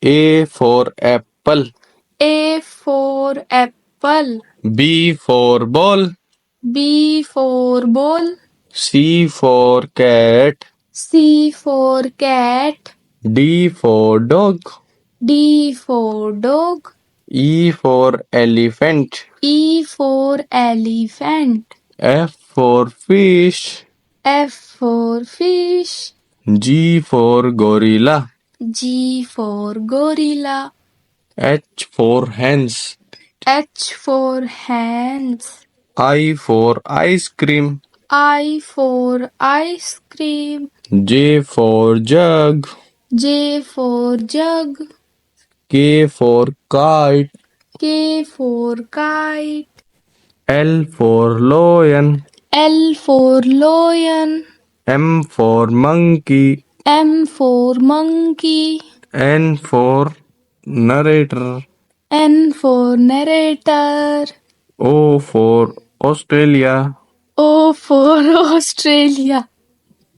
A for apple. A for apple. B for ball. B for ball. C for cat. C for cat. D for dog. D for dog. E for elephant. E for elephant. F for fish. F for fish. G for gorilla. G for gorilla. H for hens. H for hands. I for ice cream. I for ice cream. J for jug. J for jug. K for kite. K for kite. L for lion. L for lion. M for monkey. M for monkey. N for narrator. N for narrator. O for Australia. O for Australia.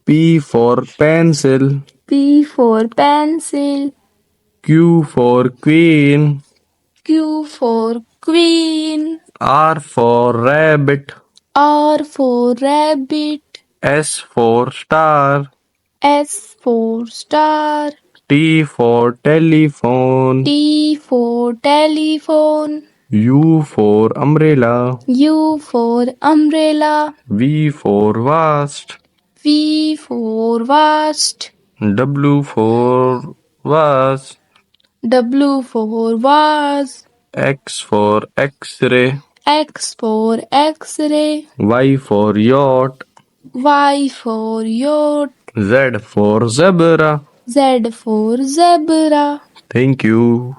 P for pencil. P for pencil. Q for queen. Q for queen. R for rabbit. R for rabbit. S for star. S for star. T for telephone. T for telephone. U for umbrella. U for umbrella. V for vast. V for vast. W for vase. W for vase. X for x-ray. X for X-ray. Y for yacht. Y for yacht. Z for zebra. Z for zebra. Thank you.